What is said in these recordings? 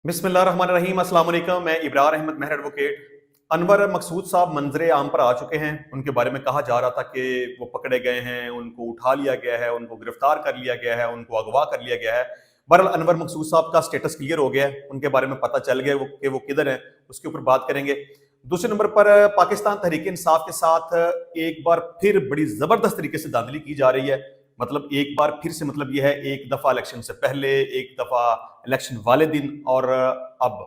बिस्मिल्लाहिर्रहमानिर्रहीम। अस्सलाम वालेकुम। मैं इब्रार अहमद मेहर एडवोकेट। अनवर मकसूद साहब मंजरे आम पर आ चुके हैं। उनके बारे में कहा जा रहा था कि वो पकड़े गए हैं, उनको उठा लिया गया है, उनको गिरफ्तार कर लिया गया है, उनको अगवा कर लिया गया है। बहरहाल अनवर मकसूद साहब का स्टेटस क्लियर हो गया है, उनके बारे में पता चल गया कि वो किधर हैं, उसके ऊपर बात करेंगे। दूसरे नंबर पर पाकिस्तान तहरीक इंसाफ के साथ एक बार फिर बड़ी जबरदस्त तरीके से धांधली की जा रही है। मतलब एक बार फिर से मतलब यह है, एक दफा इलेक्शन से पहले, एक दफा इलेक्शन वाले दिन, और अब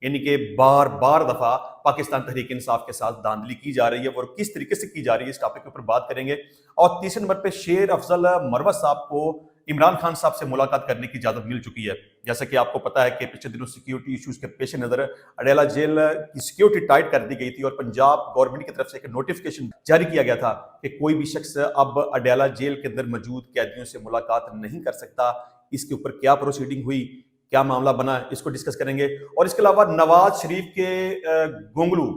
यानी कि बार बार दफा पाकिस्तान तहरीक इंसाफ के साथ धांधली की जा रही है और किस तरीके से की जा रही है, इस टॉपिक के ऊपर बात करेंगे। और तीसरे नंबर पे शेर अफजल मरवत साहब को इमरान खान साहब से मुलाकात करने की इजाजत मिल चुकी है। जैसा कि आपको पता है कि पिछले दिनों सिक्योरिटी इश्यूज के पेश नजर अडेला जेल की सिक्योरिटी टाइट कर दी गई थी और पंजाब गवर्नमेंट की तरफ से एक नोटिफिकेशन जारी किया गया था कि कोई भी शख्स अब अडेला जेल के अंदर मौजूद कैदियों से मुलाकात नहीं कर सकता। इसके ऊपर क्या प्रोसीडिंग हुई, क्या मामला बना, इसको डिस्कस करेंगे। और इसके अलावा नवाज शरीफ के गोंगलू,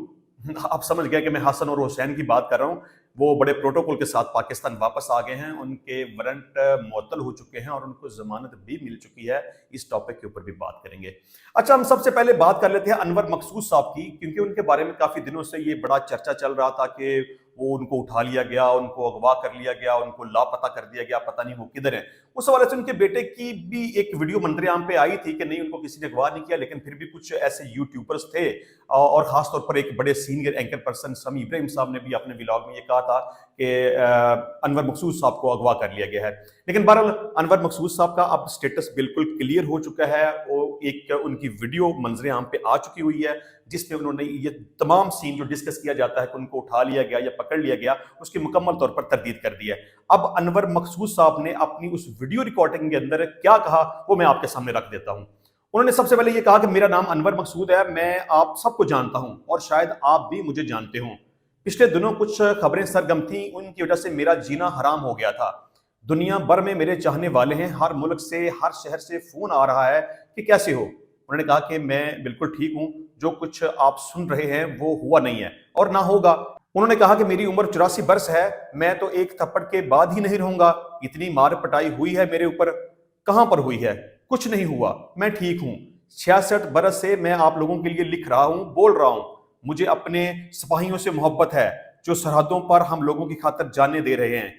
आप समझ गए कि मैं हसन और हुसैन की बात कर रहा हूँ, वो बड़े प्रोटोकॉल के साथ पाकिस्तान वापस आ गए हैं। उनके वारंट मुअत्तल हो चुके हैं और उनको जमानत भी मिल चुकी है। इस टॉपिक के ऊपर भी बात करेंगे। अच्छा, हम सबसे पहले बात कर लेते हैं अनवर मकसूद साहब की, क्योंकि उनके बारे में काफी दिनों से ये बड़ा चर्चा चल रहा था कि वो उनको उठा लिया गया, उनको अगवा कर लिया गया, उनको लापता कर दिया गया, पता नहीं वो किधर है। उस हवाले से उनके बेटे की भी एक वीडियो मंजर आम पे आई थी कि नहीं, उनको किसी ने अगवा नहीं किया, लेकिन फिर भी कुछ ऐसे यूट्यूबर्स थे और खासतौर पर एक बड़े सीनियर एंकर पर्सन समी इब्राहिम साहब ने भी अपने व्लॉग में ये कहा था कि अनवर मकसूद साहब को अगवा कर लिया गया है। लेकिन बहरहाल अनवर मकसूद साहब का अब स्टेटस बिल्कुल क्लियर हो चुका है। वो एक उनकी वीडियो मंजर आम पे आ चुकी हुई है जिसमें उन्होंने ये तमाम सीन जो डिस्कस किया जाता है कि उनको उठा लिया गया या पकड़ लिया गया, उसकी मुकम्मल तौर पर तरदीद कर दी है। अब अनवर मकसूद साहब ने अपनी उस वीडियो रिकॉर्डिंग के अंदर क्या कहा वो मैं आपके सामने रख देता हूं। उन्होंने सबसे पहले ये कहा कि मेरा नाम अनवर मकसूद है, मैं आप सबको जानता हूं और शायद आप भी मुझे जानते हो। पिछले दिनों कुछ खबरें सरगम थी, उनकी वजह से मेरा जीना हराम हो गया था। दुनिया भर में मेरे चाहने वाले हैं, हर मुल्क से, हर शहर से फोन आ रहा है कि कैसे हो। उन्होंने कहा कि मैं बिल्कुल ठीक हूं, जो कुछ आप सुन रहे हैं वो हुआ नहीं है और ना होगा। उन्होंने कहा कि मेरी उम्र 84 बरस है, मैं तो एक थप्पड़ के बाद ही नहीं रहूंगा। इतनी मार पटाई हुई है मेरे ऊपर, कहां पर हुई है? कुछ नहीं हुआ, मैं ठीक हूं। 66 बरस से मैं आप लोगों के लिए लिख रहा हूं, बोल रहा हूं। मुझे अपने सिपाहियों से मोहब्बत है जो सरहदों पर हम लोगों की खातिर जाने दे रहे हैं।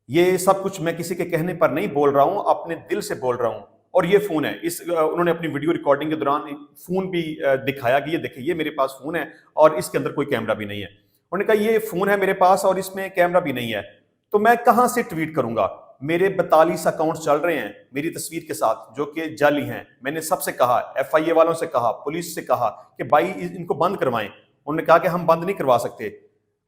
ये सब कुछ मैं किसी के कहने पर नहीं बोल रहा हूं, अपने दिल से बोल रहा हूं। और ये फोन है, इस उन्होंने अपनी वीडियो रिकॉर्डिंग के दौरान फोन भी दिखाया कि ये देखिए, ये मेरे पास फोन है और इसके अंदर कोई कैमरा भी नहीं है। उन्होंने कहा ये फोन है मेरे पास और इसमें कैमरा भी नहीं है, तो मैं कहां से ट्वीट करूंगा? मेरे 42 अकाउंट चल रहे हैं मेरी तस्वीर के साथ जो कि जाली हैं। मैंने सबसे कहा, FIA वालों से कहा, पुलिस से कहा कि भाई इनको बंद करवाएं। उन्होंने कहा कि हम बंद नहीं करवा सकते।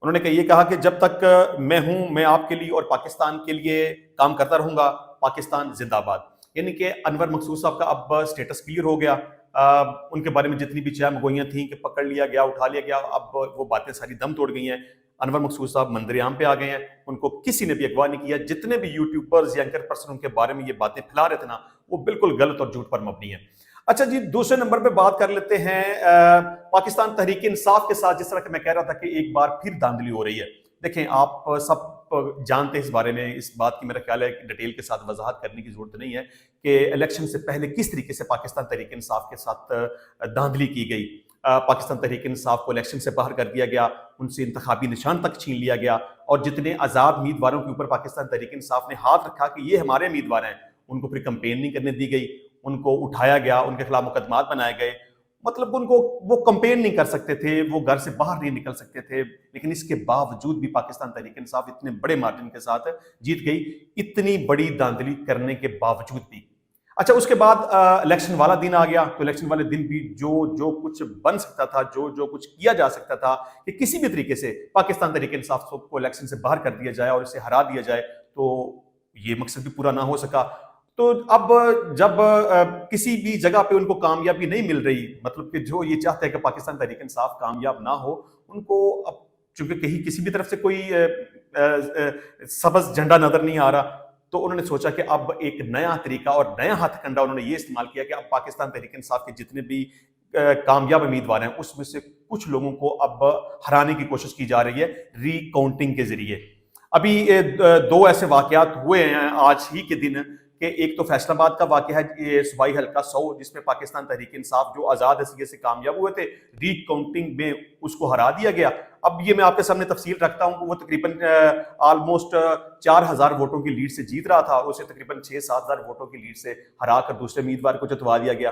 उन्होंने ये कहा कि जब तक मैं हूं, मैं आपके लिए और पाकिस्तान के लिए काम करता रहूंगा। पाकिस्तान जिंदाबाद। यानी कि अनवर मकसूद साहब का अब स्टेटस क्लियर हो गया। उनके बारे में जितनी भी चहमगोइयां थी कि पकड़ लिया गया, उठा लिया गया, अब वो बातें सारी दम तोड़ गई हैं। अनवर मकसूद साहब मंजर-ए-आम पे आ गए हैं, उनको किसी ने भी अगवा नहीं किया। जितने भी यूट्यूबर्स या एंकर पर्सन उनके बारे में ये बातें फैला रहे थे ना, वो बिल्कुल गलत और झूठ पर मबनी है। अच्छा जी, दूसरे नंबर पे बात कर लेते हैं पाकिस्तान तहरीक इंसाफ के साथ। जिस तरह कि मैं कह रहा था कि एक बार फिर धांधली हो रही है। देखें, आप सब जानते हैं इस बारे में, इस बात की मेरा ख्याल है कि डिटेल के साथ वजाहत करने की जरूरत नहीं है कि इलेक्शन से पहले किस तरीके से पाकिस्तान तहरीक इंसाफ के साथ धांधली की गई। पाकिस्तान तहरीक इंसाफ को इलेक्शन से बाहर कर दिया गया, उनसे इंतखाबी निशान तक छीन लिया गया और जितने आज़ाद उम्मीदवारों के ऊपर पाकिस्तान तहरीक इंसाफ ने हाथ रखा कि ये हमारे उम्मीदवार हैं, उनको फिर कंपेन नहीं करने दी गई, उनको उठाया गया, उनके खिलाफ मुकदमात बनाए गए। मतलब उनको, वो कंपेन नहीं कर सकते थे, वो घर से बाहर नहीं निकल सकते थे। लेकिन इसके बावजूद भी पाकिस्तान तहरीक इंसाफ इतने बड़े मार्जिन के साथ जीत गई, इतनी बड़ी धांधली करने के बावजूद भी। अच्छा, उसके बाद इलेक्शन वाला दिन आ गया, तो इलेक्शन वाले दिन भी जो जो कुछ बन सकता था, जो जो कुछ किया जा सकता था कि किसी भी तरीके से पाकिस्तान तहरीक इंसाफ को इलेक्शन से बाहर कर दिया जाए और इसे हरा दिया जाए, तो ये मकसद भी पूरा ना हो सका। तो अब जब किसी भी जगह पे उनको कामयाबी नहीं मिल रही, मतलब कि जो ये चाहते हैं कि पाकिस्तान तहरीक इंसाफ कामयाब ना हो, उनको अब चूंकि कहीं किसी भी तरफ से कोई सबज झंडा नजर नहीं आ रहा, तो उन्होंने सोचा कि अब एक नया तरीका और नया हथकंडा उन्होंने ये इस्तेमाल किया कि अब पाकिस्तान तहरीक इंसाफ के जितने भी कामयाब उम्मीदवार हैं उसमें से कुछ लोगों को अब हराने की कोशिश की जा रही है रिकाउंटिंग के जरिए। अभी दो ऐसे वाकयात हुए हैं आज ही के दिन کہ ایک تو فیصل آباد کا واقعہ ہے، یہ صوبائی حلقہ 100 جس میں پاکستان تحریک انصاف جو آزاد حیثیت سے کامیاب ہوئے تھے، ری کاؤنٹنگ میں اس کو ہرا دیا گیا۔ اب یہ میں آپ کے سامنے تفصیل رکھتا ہوں کہ وہ تقریباً آلموسٹ 4000 ووٹوں کی لیڈ سے جیت رہا تھا، اسے تقریباً 6-7 ہزار ووٹوں کی لیڈ سے ہرا کر دوسرے امیدوار کو جتوا دیا گیا۔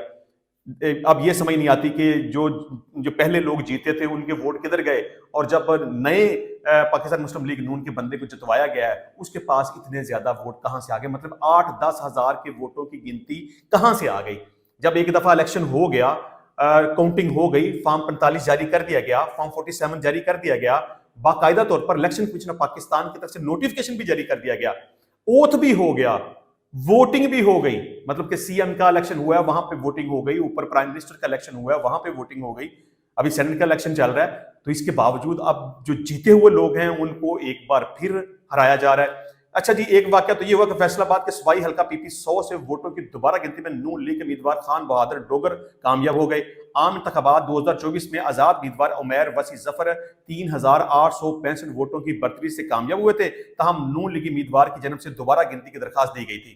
اب یہ سمجھ نہیں آتی کہ جو پہلے لوگ جیتے تھے ان کے ووٹ کدھر گئے، اور جب نئے پاکستان مسلم لیگ نون کے بندے کو جتوایا گیا ہے اس کے پاس اتنے زیادہ ووٹ کہاں سے آ گئے؟ مطلب 8-10 ہزار کے ووٹوں کی گنتی کہاں سے آ گئی؟ جب ایک دفعہ الیکشن ہو گیا، کاؤنٹنگ ہو گئی، فارم 45 جاری کر دیا گیا، فارم 47 جاری کر دیا گیا، باقاعدہ طور پر الیکشن کمیشن آف پاکستان کی طرف سے نوٹیفکیشن بھی جاری کر دیا گیا، اوتھ بھی ہو گیا، ووٹنگ بھی ہو گئی، مطلب کہ سی ایم کا الیکشن ہوا ہے وہاں پہ ووٹنگ ہو گئی، اوپر پرائم منسٹر کا الیکشن ہوا ہے وہاں پہ ووٹنگ ہو گئی، ابھی سینٹ کا الیکشن چل رہا ہے، تو اس کے باوجود اب جو جیتے ہوئے لوگ ہیں ان کو ایک بار پھر ہرایا جا رہا ہے۔ اچھا جی، ایک واقعہ تو یہ ہوا کہ فیصل آباد کے صوبائی حلقہ پی پی 100 سے ووٹوں کی دوبارہ گنتی میں نون لیگ امیدوار خان بہادر ڈوگر کامیاب ہو گئے۔ عام انتخابات 2024 میں آزاد امیدوار عمیر وسیع ظفر 3865 ووٹوں کی برتری سے کامیاب ہوئے تھے، تاہم نون لیگ امیدوار کی جانب سے دوبارہ گنتی کی درخواست دی گئی تھی۔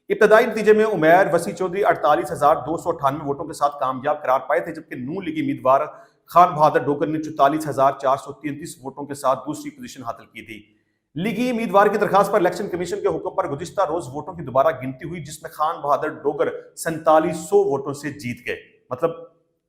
ابتدائی نتیجے میں عمیر وسیع چودھری 48,298 ووٹوں کے ساتھ کامیاب قرار پائے تھے، جبکہ نون لیگ امیدوار خان بہادر ڈوگر نے 44,433 ووٹوں کے ساتھ دوسری پوزیشن حاصل کی تھی۔ لیگی امیدوار کی درخواست پر الیکشن کمیشن کے حکم پر گزشتہ روز ووٹوں کی دوبارہ گنتی ہوئی، جس میں خان بہادر ڈوگر 4700 ووٹوں سے جیت گئے۔ مطلب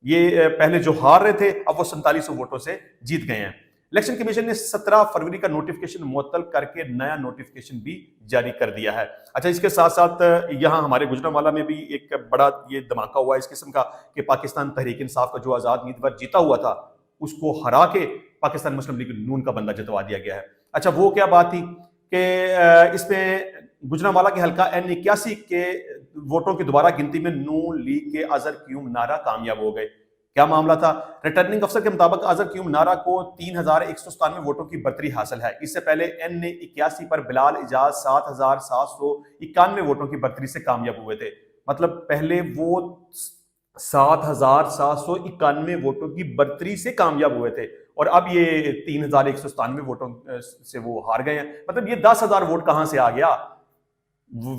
یہ پہلے جو ہار رہے تھے اب وہ 4700 ووٹوں سے جیت گئے ہیں۔ الیکشن کمیشن نے 17 فروری کا نوٹیفکیشن معطل کر کے نیا نوٹیفکیشن بھی جاری کر دیا ہے۔ اچھا، اس کے ساتھ ساتھ یہاں ہمارے گوجرانوالہ میں بھی ایک بڑا یہ دھماکہ ہوا ہے اس قسم کا کہ پاکستان تحریک انصاف کا جو آزاد امیدوار جیتا ہوا تھا اس کو ہرا کے پاکستان مسلم لیگ نون کا بندہ جتوا دیا گیا ہے۔ اچھا، وہ کیا بات تھی کہ اس میں گوجرانوالہ کے حلقہ N81 کے ووٹوں کی دوبارہ گنتی میں نون لیگ کے اظہر قیوم نارا کامیاب ہو گئے۔ کیا معاملہ تھا؟ ریٹرننگ افسر کے مطابق اظہر قیوم نارا کو 3197 ووٹوں کی برتری حاصل ہے۔ اس سے پہلے N81 پر بلال اعجاز 7791 ووٹوں کی برتری سے کامیاب ہوئے تھے۔ مطلب پہلے وہ 7791 ووٹوں کی برتری سے کامیاب ہوئے تھے اور اب یہ 3197 ووٹوں سے وہ ہار گئے ہیں۔ مطلب یہ 10,000 ووٹ کہاں سے آ گیا؟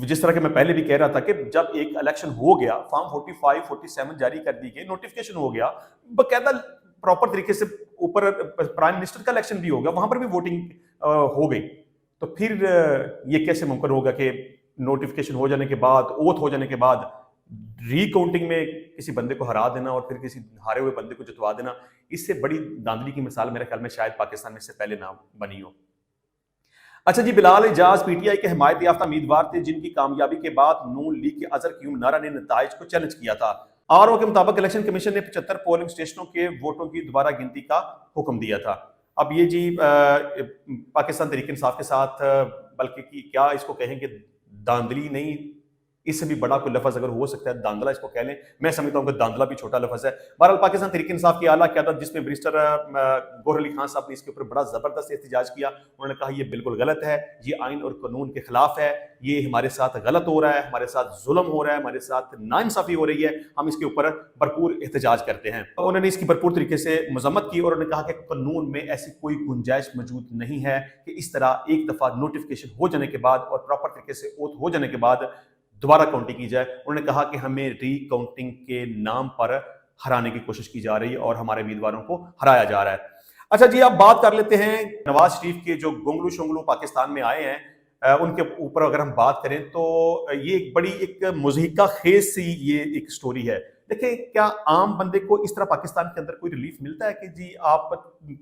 جس طرح کہ میں پہلے بھی کہہ رہا تھا کہ جب ایک الیکشن ہو گیا، فارم 45 47 جاری کر دی گئی، نوٹیفکیشن ہو گیا، باقاعدہ پراپر طریقے سے اوپر پرائم منسٹر کا الیکشن بھی ہو گیا، وہاں پر بھی ووٹنگ ہو گئی، تو پھر یہ کیسے ممکن ہوگا کہ نوٹیفکیشن ہو جانے کے بعد، اوتھ ہو جانے کے بعد ری کاؤنٹنگ میں کسی بندے کو ہرا دینا اور پھر کسی ہارے ہوئے بندے کو جتوا دینا؟ اس سے بڑی دھاندلی کی مثال میرے خیال میں شاید پاکستان میں اس سے پہلے نہ بنی ہو۔ اچھا جی، بلال اعجاز پی ٹی آئی کے حمایت یافتہ امیدوار تھے جن کی کامیابی کے بعد نون لیگ کے اظہر قیوم نارا نے نتائج کو چیلنج کیا تھا۔ آر او کے مطابق الیکشن کمیشن نے 75 پولنگ سٹیشنوں کے ووٹوں کی دوبارہ گنتی کا حکم دیا تھا۔ اب یہ جی پاکستان تحریک انصاف کے ساتھ بلکہ کیا اس کو کہیں کہ داندلی نہیں، اس سے بھی بڑا کوئی لفظ اگر ہو سکتا ہے داندلا اس کو کہہ لیں، میں سمجھتا ہوں کہ داندلا بھی چھوٹا لفظ ہے۔ بہرحال پاکستان تحریک انصاف کی اعلیٰ قیادت جس میں بیرسٹر گوہر علی خان صاحب نے اس کے اوپر بڑا زبردست احتجاج کیا، انہوں نے کہا یہ بالکل غلط ہے، یہ آئین اور قانون کے خلاف ہے، یہ ہمارے ساتھ غلط ہو رہا ہے، ہمارے ساتھ ظلم ہو رہا ہے، ہمارے ساتھ ناانصافی ہو رہی ہے، ہم اس کے اوپر بھرپور احتجاج کرتے ہیں۔ انہوں نے اس کی بھرپور طریقے سے مذمت کی اور انہوں نے کہا کہ قانون میں ایسی کوئی گنجائش موجود نہیں ہے کہ اس طرح ایک دفعہ نوٹیفکیشن ہو جانے کے بعد اور پراپر طریقے سے اوتھ ہو جانے کے بعد دوبارہ کاؤنٹنگ کی جائے۔ انہوں نے کہا کہ ہمیں ری کاؤنٹنگ کے نام پر ہرانے کی کوشش کی جا رہی ہے اور ہمارے امیدواروں کو ہرایا جا رہا ہے۔ اچھا جی، اب بات کر لیتے ہیں نواز شریف کے جو گونگلو شونگلو پاکستان میں آئے ہیں، ان کے اوپر اگر ہم بات کریں تو یہ ایک بڑی ایک مضحکہ خیز سی یہ ایک سٹوری ہے۔ دیکھیں، کیا عام بندے کو اس طرح پاکستان کے اندر کوئی ریلیف ملتا ہے کہ جی آپ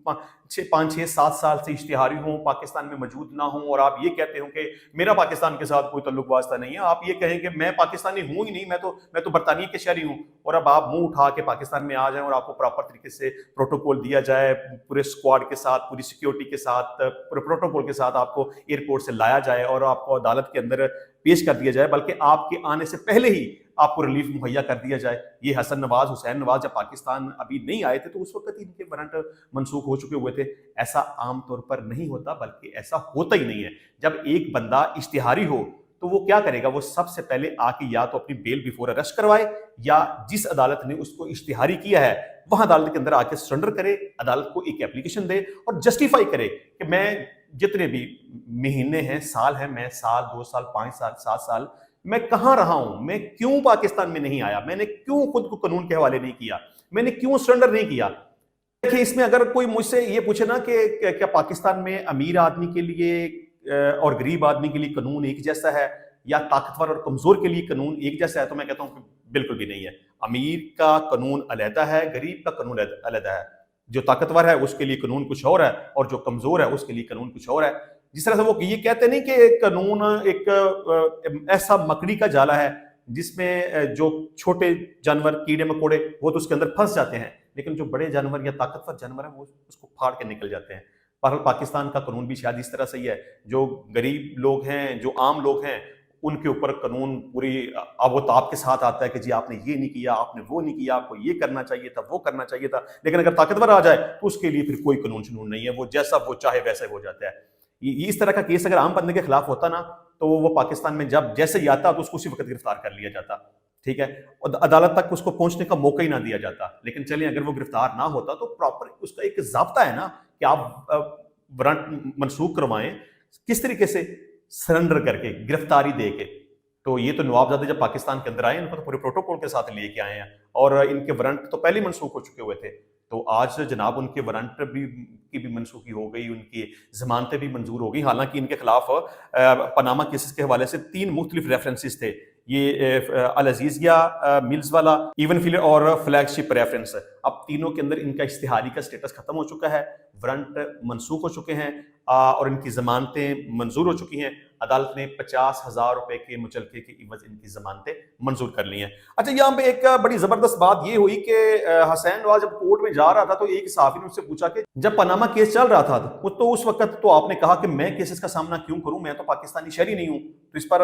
5-6-7 سال سے اشتہاری ہوں، پاکستان میں موجود نہ ہوں اور آپ یہ کہتے ہوں کہ میرا پاکستان کے ساتھ کوئی تعلق واسطہ نہیں ہے، آپ یہ کہیں کہ میں پاکستانی ہوں ہی نہیں، میں تو برطانیہ کے شہری ہوں، اور اب آپ منہ اٹھا کے پاکستان میں آ جائیں اور آپ کو پراپر طریقے سے پروٹوکول دیا جائے، پورے اسکواڈ کے ساتھ، پوری سیکیورٹی کے ساتھ، پورے پروٹوکول کے ساتھ آپ کو ایئرپورٹ سے لایا جائے اور آپ کو عدالت کے اندر پیش کر دیا جائے، بلکہ آپ کے آنے سے پہلے ہی آپ کو ریلیف مہیا کر دیا جائے۔ یہ حسن نواز، حسین نواز جب پاکستان ابھی نہیں آئے تھے تو اس وقت ان کے وارنٹ منسوخ ہو چکے ہوئے تھے۔ ایسا عام طور پر نہیں ہوتا، بلکہ ایسا ہوتا ہی نہیں ہے۔ جب ایک بندہ اشتہاری ہو تو وہ کیا کرے گا؟ وہ سب سے پہلے آ کے یا تو اپنی بیل بیفور اریسٹ کروائے، یا جس عدالت نے اس کو اشتہاری کیا ہے وہاں عدالت کے اندر آ کے سرنڈر کرے، عدالت کو ایک اپلیکیشن دے اور جسٹیفائی کرے کہ میں جتنے بھی مہینے ہیں، سال ہیں، میں سال 2 سال 5 سال 7 سال मैं कहाँ रहा हूं, मैं क्यों पाकिस्तान में नहीं आया, मैंने क्यों खुद को कानून के हवाले नहीं किया, मैंने क्यों सरेंडर नहीं किया। देखिए, इसमें अगर कोई मुझसे ये पूछे ना कि क्या पाकिस्तान में अमीर आदमी के लिए और गरीब आदमी के लिए कानून एक जैसा है या ताकतवर और कमजोर के लिए कानून एक जैसा है, तो मैं कहता हूं कि बिल्कुल भी नहीं है। अमीर का कानून अलहदा है, गरीब का कानून अलहदा है। जो ताकतवर है उसके लिए कानून कुछ और है और जो कमजोर है उसके लिए कानून कुछ और है। जिस तरह से वो ये कहते नहीं कि कानून एक ऐसा मकड़ी का जाला है जिसमें जो छोटे जानवर कीड़े मकोड़े वो तो उसके अंदर फंस जाते हैं, लेकिन जो बड़े जानवर या ताकतवर जानवर है वो उसको फाड़ के निकल जाते हैं। बहरहाल पाकिस्तान का कानून भी शायद इस तरह से ही है। जो गरीब लोग हैं, जो आम लोग हैं, उनके ऊपर कानून पूरी आबोताब के साथ आता है कि जी आपने ये नहीं किया, आपने वो नहीं किया, आपको ये करना चाहिए था, वो करना चाहिए था। लेकिन अगर ताकतवर आ जाए तो उसके लिए फिर कोई कानून शुनून नहीं है, वो जैसा वो चाहे वैसे हो जाता है। ये इस तरह का केस अगर आम बंदे के खिलाफ होता ना, तो वो पाकिस्तान में जब जैसे ही आता तो उसको उसी वक्त गिरफ्तार कर लिया जाता, ठीक है, और अदालत तक उसको पहुंचने का मौका ही ना दिया जाता। लेकिन चलिए, अगर वो गिरफ्तार ना होता तो प्रॉपर उसका एक जाब्ता है ना कि आप वारंट मनसूख करवाएं किस तरीके से, सरेंडर करके, गिरफ्तारी दे के। तो ये तो नवाबजादे जब पाकिस्तान के अंदर आए, इनको तो पूरे प्रोटोकॉल के साथ लेके आए हैं और इनके वारंट तो पहले ही मनसूख हो चुके हुए थे। तो आज जनाब उनके वारंट की भी मनसूखी हो गई, उनकी जमानतें भी मंजूर हो गई। हालांकि इनके खिलाफ पनामा केसेस के हवाले से 3 मुख्तलिफ रेफरेंसेस थे, ये अल अजीजिया, मिल्स वाला, इवन फिलर और फ्लैगशिप रेफरेंस। अब तीनों के अंदर इनका इश्तिहारी का स्टेटस खत्म हो चुका है, वारंट मनसूख हो चुके हैं और इनकी जमानतें मंजूर हो चुकी हैं। अदालत ने 50,000 रुपए के मुचलके की इवज इनकी जमानतें मंजूर कर ली हैं। अच्छा, यहाँ पे एक बड़ी जबरदस्त बात ये हुई कि हसैन नवाज जब कोर्ट में जा रहा था तो एक सहाफी ने उससे पूछा कि जब पनामा केस चल रहा था तो उस वक्त तो आपने कहा कि मैं केसेस का सामना क्यों करूं, मैं तो पाकिस्तानी शहरी नहीं हूं। तो इस पर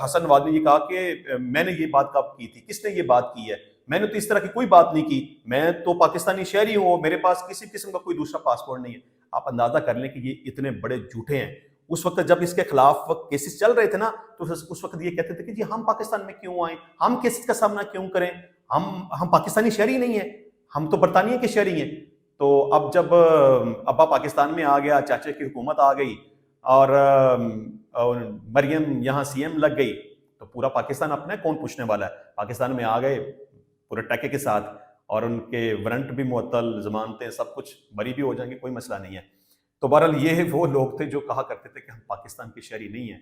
हसन नवाज ने ये कहा कि मैंने ये बात कब की थी, किसने ये बात की है, मैंने तो इस तरह की कोई बात नहीं की, मैं तो पाकिस्तानी शहरी हूं, मेरे पास किसी किस्म का कोई दूसरा पासपोर्ट नहीं है। आप अंदाजा कर लें कि ये इतने बड़े झूठे हैं। उस वक्त जब इसके खिलाफ केसेस चल रहे थे ना, तो उस वक्त ये कहते थे कि जी हम पाकिस्तान में क्यों आए, हम केसेस का सामना क्यों करें, हम पाकिस्तानी शहरी नहीं है, हम तो बरतानिया के शहरी हैं। तो अब जब अब्बा पाकिस्तान में आ गया, चाचे की हुकूमत आ गई और मरियम यहाँ सीएम लग गई, तो पूरा पाकिस्तान अपना है, कौन पूछने वाला है। पाकिस्तान में आ गए पूरे टके के साथ और उनके वारंट भी मुअत्तल, जमानतें सब कुछ, बरी भी हो जाएंगे, कोई मसला नहीं है। तो बहरहाल ये वो लोग थे जो कहा करते थे कि हम पाकिस्तान के शहरी नहीं हैं।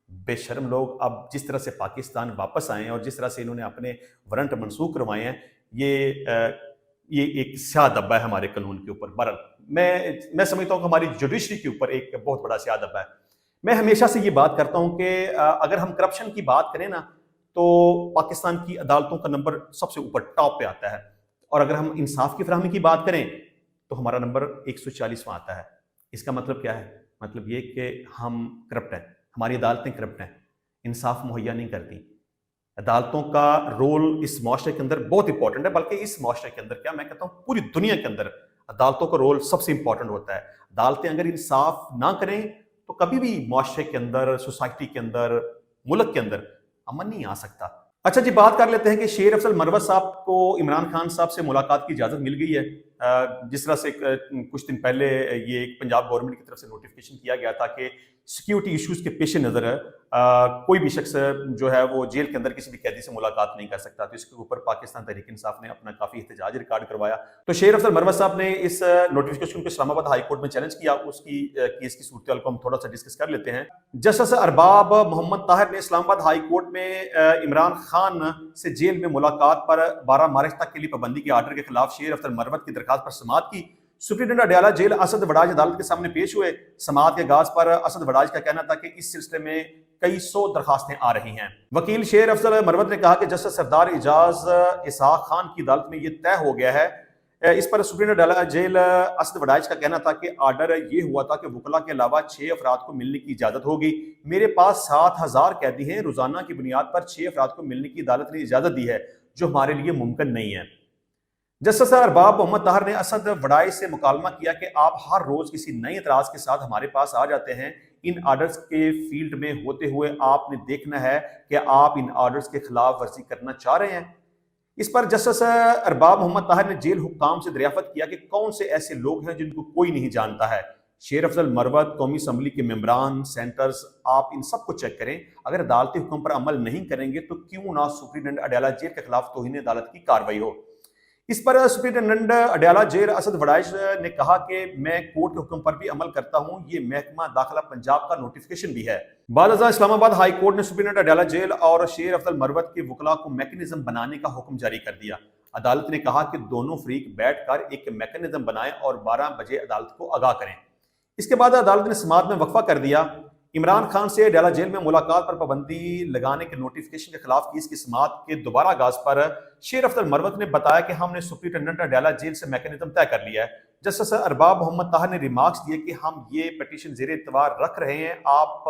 बेशर्म लोग अब जिस तरह से पाकिस्तान वापस आए हैं और जिस तरह से इन्होंने अपने वारंट मनसूख करवाए हैं, ये एक स्याह दब्बा है हमारे कानून के ऊपर। बहरहाल मैं समझता हूँ कि हमारी जुडिशरी के ऊपर एक बहुत बड़ा स्याह दब्बा है। मैं हमेशा से ये बात करता हूँ कि अगर हम करप्शन की बात करें ना, तो पाकिस्तान की अदालतों का नंबर सबसे ऊपर टॉप पे आता है, और अगर हम इंसाफ की फराहमी की बात करें तो हमारा नंबर 140वां आता है। इसका मतलब क्या है? मतलब ये कि हम करप्ट हैं, हमारी अदालतें करप्ट हैं, इंसाफ मुहैया नहीं करती। अदालतों का रोल इस माशरे के अंदर बहुत इंपॉर्टेंट है, बल्कि इस माशरे के अंदर क्या, मैं कहता हूँ पूरी दुनिया के अंदर अदालतों का रोल सबसे इंपॉर्टेंट होता है। अदालतें अगर इंसाफ ना करें तो कभी भी माशरे के अंदर, सोसाइटी के अंदर, मुल्क के अंदर अमन नहीं आ सकता। अच्छा जी, बात कर लेते हैं कि शेर अफजल मरवत साहब को इमरान खान साहब से मुलाकात की इजाज़त मिल गई है। जिस तरह से कुछ दिन पहले ये एक पंजाब गवर्नमेंट की तरफ से नोटिफिकेशन किया गया था कि सिक्योरिटी इश्यूज के पेश नज़र कोई भी शख्स जो है वो जेल के अंदर किसी भी कैदी से मुलाकात नहीं कर सकता। तो इसके ऊपर पाकिस्तान तहरीक इंसाफ ने अपना काफ़ी एहतजाज रिकॉर्ड करवाया। तो शेर अफजल मरवत साहब ने इस नोटिफिकेशन को इस्लामाबाद हाई कोर्ट में चैलेंज किया। उसकी केस की सूरत को हम थोड़ा सा डिस्कस कर लेते हैं। जस्टिस अरबाब मोहम्मद ताहिर ने इस्लामाबाद हाई कोर्ट में इमरान खान से जेल में मुलाकात पर 12 मार्च तक के लिए पाबंदी के आर्डर के खिलाफ शेर अफजल मरवत की दरखास्त पर समाअत की। सुप्रीटेंडेंट अडयाला जेल असद वडाज अदालत के सामने पेश हुए। समाअत के आगाज पर असद वडाज का कहना था कि इस सिलसिले में कई 100 दरखास्तें आ रही हैं। वकील शेर अफजल मरवत ने कहा कि जस्टिस सरदार इजाज इसहाक खान की अदालत में यह तय हो गया है। इस पर सुप्रीटेंडेंट जेल असद वडाज का कहना था कि आर्डर ये हुआ था कि वकला के अलावा 6 अफराद को मिलने की इजाजत होगी। मेरे पास 7,000 कैदी हैं, रोजाना की बुनियाद पर 6 अफराद को मिलने की अदालत ने इजाजत दी है, जो हमारे लिए मुमकिन नहीं है। जस्टिस अरबाब मोहम्मद ताहिर ने असद वडाई से मुकालमा किया कि आप हर रोज किसी नए इतराज के साथ हमारे पास आ जाते हैं। इन आर्डर्स के फील्ड में होते हुए आपने देखना है कि आप इन आर्डर्स के खिलाफ वर्जी करना चाह रहे हैं। इस पर जस्टिस अरबाब मोहम्मद ताहिर ने जेल हुक्काम से दरियाफ्त किया कि कौन से ऐसे लोग हैं जिनको कोई नहीं जानता है। शेर अफजल मरवत, कौमी असम्बली के मेंबरान, सेंटर्स, आप इन सब को चेक करें। अगर अदालती हुक्म पर अमल नहीं करेंगे तो क्यों ना सुप्रीटेंडेंट अडयाला जेल के खिलाफ तौहीन अदालत की कार्रवाई हो। इस पर सुप्रीटेंडेंट अडयाला जेल असद वड़ाइश ने कहा कि मैं कोर्ट के हुक्म पर भी अमल करता हूं, ये महकमा दाखिला पंजाब का नोटिफिकेशन भी है। बाद इस्लामाबाद हाई कोर्ट ने सुप्रीटेंडेंट अडयाला जेल और शेर अफजल मरवत के वकला को मैकेनिज्म बनाने का हुक्म जारी कर दिया। अदालत ने कहा कि दोनों फरीक बैठकर एक मैकेनिज्म बनाएं और 12 बजे अदालत को आगाह करें। इसके बाद अदालत ने समाअत में वक्फा कर दिया। इमरान खान से अडयाला जेल में मुलाकात पर पाबंदी लगाने के नोटिफिकेशन के खिलाफ केस की समाअत के दोबारा आगाज पर शेर अफजल मरवत ने बताया कि हमने सुप्रीटेंडेंट अडयाला जेल से मैकेनिज्म तय कर लिया है। जस्टिस अरबाब मोहम्मद ताहिर ने रिमार्क्स दिए कि हम ये पिटीशन ज़ेरे इत्वार रख रहे हैं, आप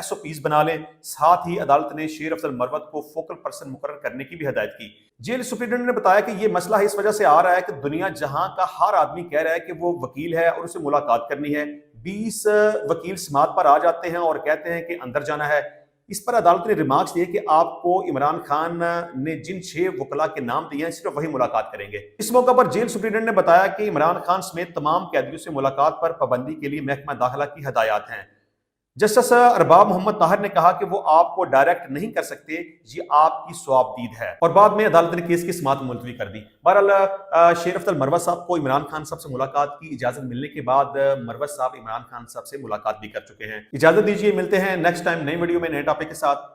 SOPs बना लें। साथ ही अदालत ने शेर अफजल मरवत को फोकल पर्सन मुकर्रर करने की भी हिदायत की। जेल सुप्रीटेंडेंट ने बताया कि ये मसला इस वजह से आ रहा है कि दुनिया जहां का हर आदमी कह रहा है कि वो वकील है और उसे मुलाकात करनी है, 20 वकील समाअत पर आ जाते हैं और कहते हैं कि अंदर जाना है। इस पर अदालत ने रिमार्क्स दिए कि आपको इमरान खान ने जिन 6 वकला के नाम दिए हैं सिर्फ वही मुलाकात करेंगे। इस मौके पर जेल सुप्रीटेंडेंट ने बताया कि इमरान खान समेत तमाम कैदियों से मुलाकात पर पाबंदी के लिए महकमा दाखिला की हिदायत हैं। जस्टिस अरबाब मोहम्मद ताहिर ने कहा कि वो आपको डायरेक्ट नहीं कर सकते, ये आपकी स्वाबदीद है। और बाद में अदालत ने केस की समाअत मुलतवी कर दी। बहरहाल शेर अफजल मरवत साहब को इमरान खान साहब से मुलाकात की इजाजत मिलने के बाद मरवत साहब इमरान खान साहब से मुलाकात भी कर चुके हैं। इजाजत दीजिए, मिलते हैं नेक्स्ट टाइम नई वीडियो में नए टॉपिक के साथ।